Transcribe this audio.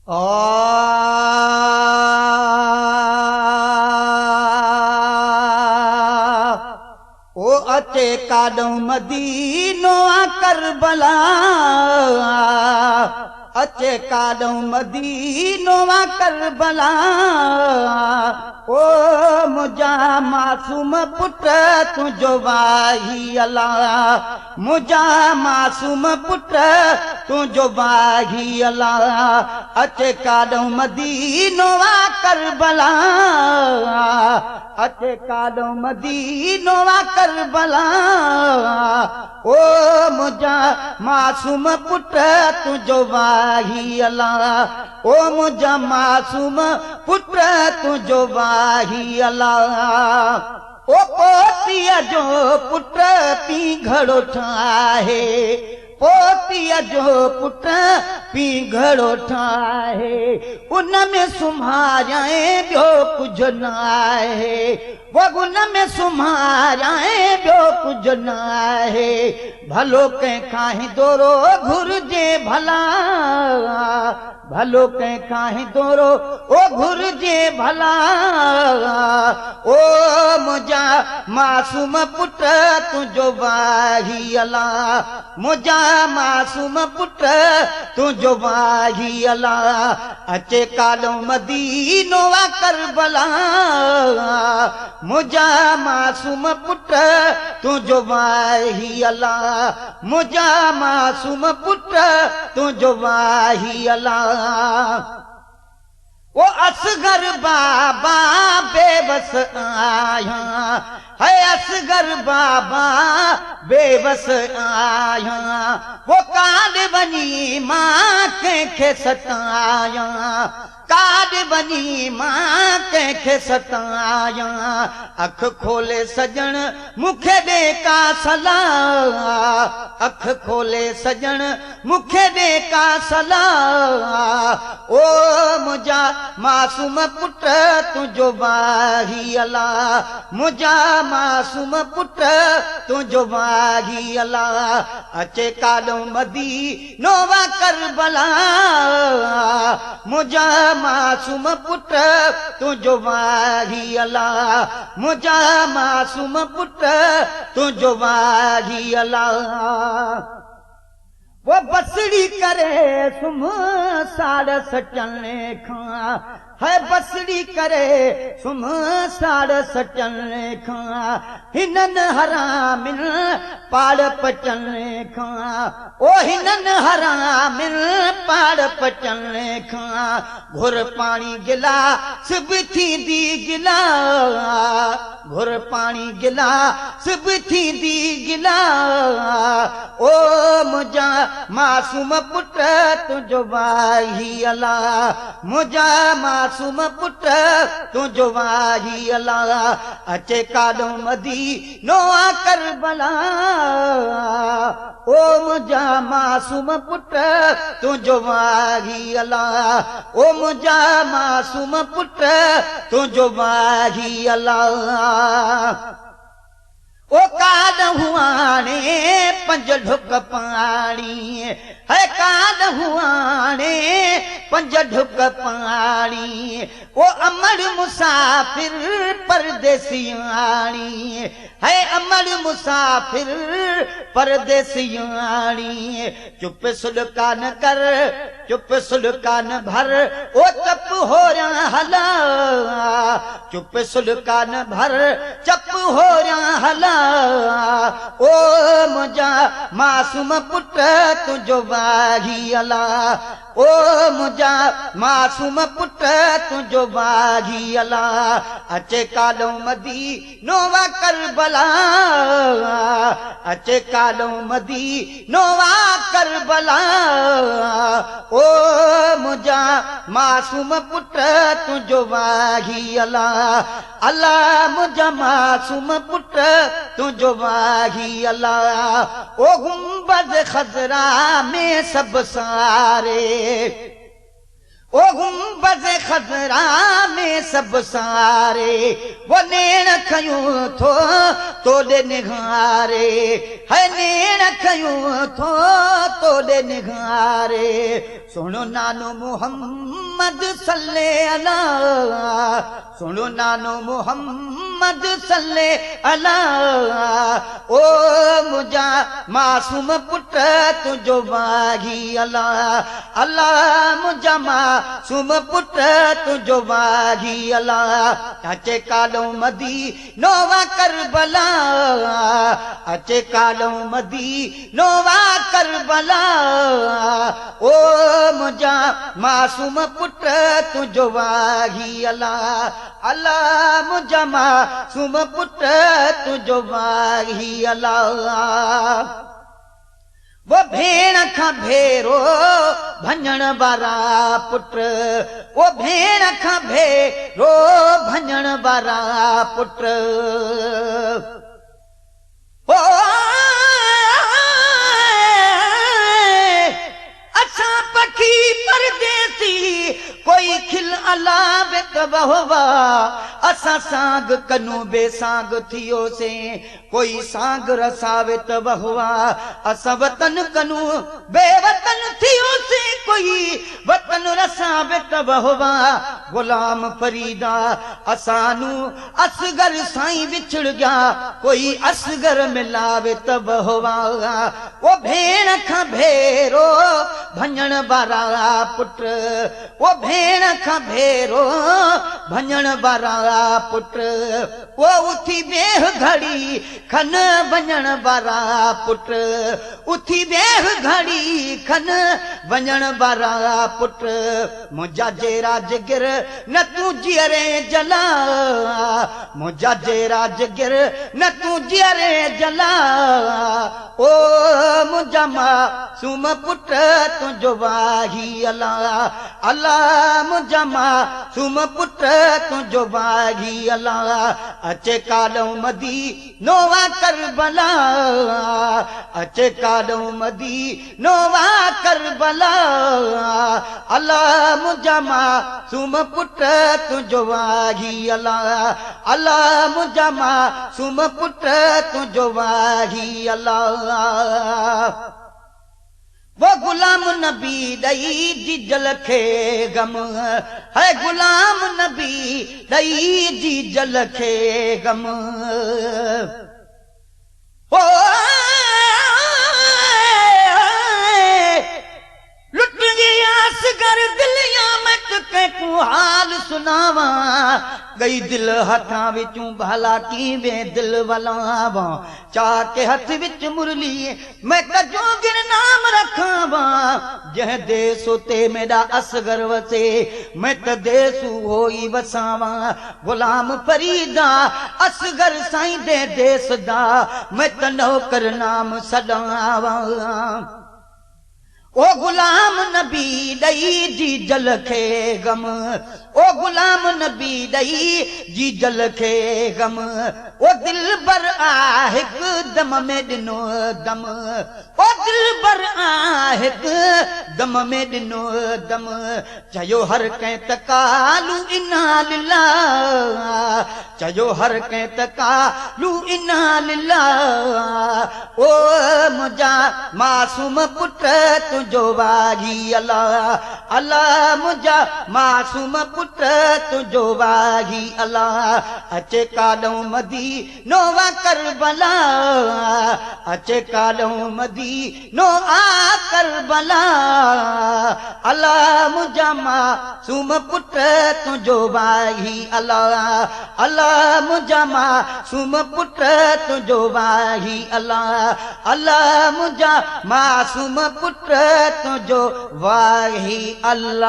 ओ अचे काॾों मदीनो आ करबला, अचे काॾों मदीनो आ करबला। ओ मुंहिंजा मासूम पुट तुंहिंजो वाही अला, मुंहिंजा मासूम पुट तुंहिंजो वाही अला। अचे काॾों मदीनो आ करबला, अचे काॾों मदीनो आ करबला। ओ मुंहिंजा मासूम पुट तुंहिंजो वाही अला, ओ मुंहिंजा मासूम पुट तुंहिंजो वाही अला। ओ पोतीअ जो पुट पीउ घड़ो ठाहे, पोतीअ जो पुट पीउ घड़ो ठाहे। उन में सुम्हाराए ॿियो कुझु न आहे, उन में सुम्हाराए ॿियो कुझु न आहे। भलो कंहिंखां हिदोरो घुरिजे भला, भलो कंहिंखां हिदोरो ओ घुरिजे भला। ओ मुंहिंजा मासूम पुट तुंहिंजो वाही अला, मुंहिंजा मासूम पुट तुंहिंजो वाही अला। अचे काॾों मदीनो आ करबला, मुंहिंजा मासूम पुट तुंहिंजो वाही अला, मुंहिंजा मासूम पुट तुंहिंजो वाही अला। ओ असगर बाबा बेबस आया है, असगर बाबा बेबस आया। वो काॾे वञी मां कंहिंखे सताया, काॾे वञी मां कंहिंखे सताया। अख खोले सजण मूंखे ॾे का सलाह, अख खोले सजण मूंखे ॾे का सलाह। ओ मुंहिंजा मासूम पुट तुंहिंजो वाही अला, मुंहिंजा मासूम पुट तुंहिंजो वाही अला। अचे काॾों मदीनो आ करबला, मुंहिंजा मासूम पुट तुंहिंजो वाही अला, मुंहिंजा मासूम पुट तुंहिंजो वाही अला। वो बसड़ी करे सुम साड़ सचने खां है, बसड़ी करे सुम साड़ सचने खां। हिनन हरामिन पाड़ पचने खां, ओ हिनन हरामिन पाड़ पचने खां। घुर पाणी गिलास बि थींदी गिला, घुर पाणी गिलास बि थींदी गिला। ओ मुंहिंजा मासूम पुट तुंहिंजो वाही अला, मुंहिंजा मासूम पुट तुंहिंजो वाही अला। अचे काॾों मदीनो आ करबला, ओ मुंहिंजा मासूम पुट तुंहिंजो वाही अला, ओ मुंहिंजा मासूम पुट तुंहिंजो वाही अला। ओ काॾ हुआणे पंज ढुक पाणी है, काॾ हुआणे पंज ढुक पाणी। ओ अमर मुसाफिर परदेसियाणी है, अमर मुसाफिर परदेसियाणी। चुप सुलका न कर, चुप सुलका न भर, ओ चप हो रहा हला, चुप सुलका न भर, चप हो रहा हला। ओ मुंहिंजा मासूम पुट तुंहिंजो वाही अला, ओ मुंहिंजा मासूम पुट तुंहिंजो वाही अला। अचे काॾों मदीनो आ करबला, अचे काॾों मदीनो आ करबला। ओ मुंहिंजा मासूम पुट तुंहिंजो वाही अला, अला मुंहिंजा मासूम पुट तुंहिंजो वाही अला। ओ गुंबद खज़रा में सभु सारे, ओ गुंबद खजरा में सब सारे वो नेण खयूं थो तोड़े निघारे है नेण खयूं थो तोड़े निघारे सुनो नानो मोहम्मद सल्ले अला सुनो नानो मोहम्मद सल्ले अला ओ मुझा मासूम पुट तुझो बागी अला अला मुझा मासूम पुट तुझो बागी अला अचे कालो मदी नोवा करबला अचे कालो मदी नोवा करबला ओ मुझा मासूम पुट तुझो बागी अला अला मुझा मासूम पुट तुझो बागी अला वो भेण खां भेरो भञण वारा पुट वो भेण खां भेरो भञण वारा पुट ओ असां पखी परदेसी कोई खिल अलावे तबहवा असां सांग कनू बेसांग थियो से कोई सांग रसावे तबहवा असां वतन कनू बेवतन थियो से कोई वतन रसावे तबहवा गुलाम फरीदा असानू असगर साईं विछड़ गया कोई असगर मिलावे तबहवा वो भेण खां भेरो भञण वारा पुट वो भेण खां भेरो भञण वारा पुट वो उथी बेह घड़ी खन वञण वारा पुट उथी बेह घड़ी खन वञण वारा पुट मुंहिंजा जेरा जिगर न तूं जीअरे जला मुंहिंजा जेरा जिगर न तूं जीअरे जला ओ मुंहिंजा मासूम पुट तुझो बागी अला अला मुंहिंजा मासूम पुट तुझो बागी अला अचे कालो मदी नोवा करबला अचे कालो मदी नोवा करबला अला मुंहिंजा मासूम पुट तुझो बागी अला अला मुंहिंजा मासूम पुट तुझो बागी अला वो गुलाम नबी दई जी जल खे गम है गुलाम नबी दई जी जल खे गम ओ लुट गया असगर दिलियां मैं तुके को हाल सुनावा गई दिल हथा विचूं भला की वे दिल वलावा चाह के हथ विच मुरली मैं कजो गिर नाम रखावा जह देस उते मेरा असगर वसे मैं त देसू होई वसावा गुलाम फरीदा असगर साईं दे देस दा मैं त नौकर नाम सदावा ओ गुलाम नबी दई जी जल खे गम ओ गुलाम नबी दई जी जल खे गम ओ दिल बर हिक दम में ॾिनो दम ओ दिल बर हिक दम में ॾिनो दम चयो हर कंहिं तकालू इना लिला चयो हर कंहिं तकालू इना लिला ओ मुंहिंजा मासूम पुट तुझो बागी अला अला मुंहिंजा मासूम पुट तुझो बागी अला अचे कालो मदी नोवा करबला अचे कालो मदी नो आ करबला अला मुंहिंजा मासूम पुट तुझो बागी अला अला मुंहिंजा मासूम पुट तुझो बागी अला अला मुंहिंजा मासूम पुट तुझो वाही अल्लाह।